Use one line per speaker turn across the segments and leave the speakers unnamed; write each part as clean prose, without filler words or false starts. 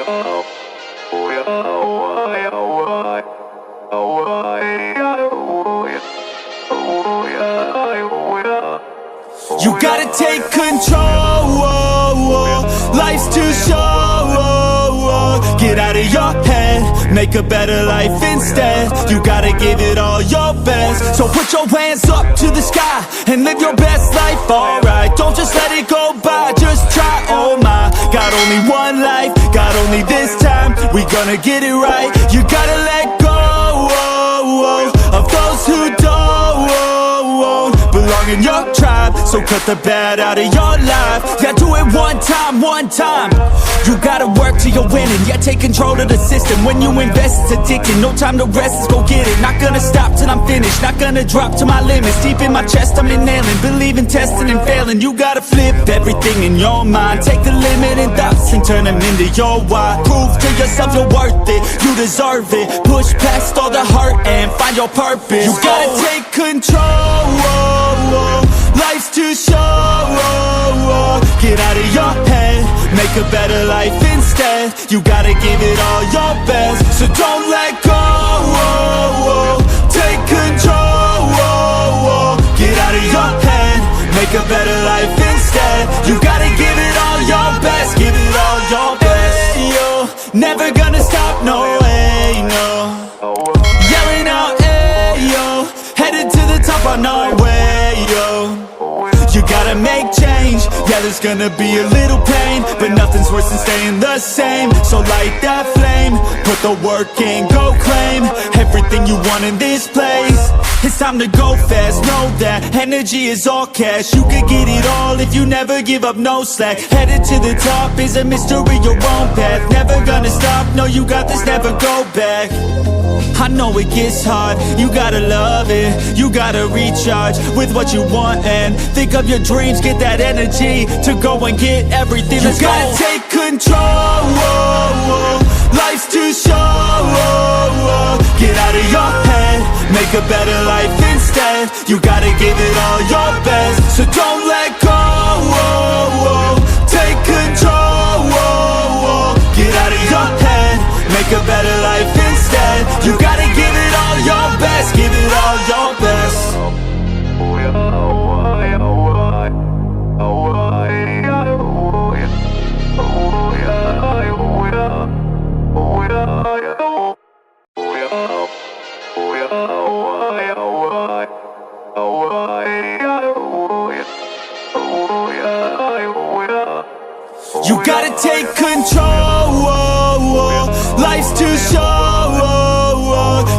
You gotta take control, life's too short. Get out of your head, make a better life instead. You gotta give it all your best. So put your hands up to the sky and live your best life, alright. Don't just let it go by, just try, oh my. Got only one life, got only this time. We gonna get it right. You gotta let go of those who don't belong in your tribe. So cut the bad out of your life. Yeah, do it one time, one time. You gotta work till you're winning. Yeah, take control of the system. When you invest, it's addicting. No time to rest, let's go get it. Not gonna stop till I'm finished. Not gonna drop to my limits. Deep in my chest, I'm inhaling. Believe in testing and failing. You gotta flip everything in your mind. Take the limiting thoughts and turn them into your why. Prove to yourself you're worth it. You deserve it. Push past all the hurt and find your purpose. You gotta take control. Life's too short. Get out of your head, make a better life instead. You gotta give it all your best. So don't let go. Take control. Get out of your head, make a better life instead. You gotta give it all your best. Give it all your best. Yo, never gonna stop, no way, no. Yelling out, hey, yo. Headed to the top on our way, yo. You gotta make change, yeah, there's gonna be a little pain, but nothing's worse than staying the same. So light that flame, put the work in, go claim everything you want in this place. It's time to go fast, know that energy is all cash. You could get it all if you never give up, no slack. Headed to the top is a mystery, your own path. Never gonna stop, no, you got this, never go back. I know it gets hard, you gotta love it. You gotta recharge with what you want and think of your dreams. Get that energy to go and get everything. You gotta take control. Life's too short. Get out of your head, make a better life instead. You gotta give it all your best. So don't let go. Take control. Get out of your head, make a better life instead. You gotta give it all your best. Give it all your best. You gotta take control. Life's too short.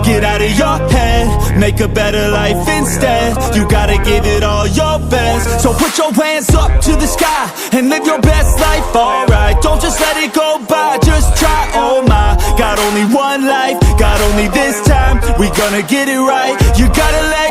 Get out of your head, make a better life instead. You gotta give it all your best. So put your hands up to the sky and live your best life, alright. Don't just let it go by, just try, oh my. Got only one life, got only this time. We gonna get it right. You gotta let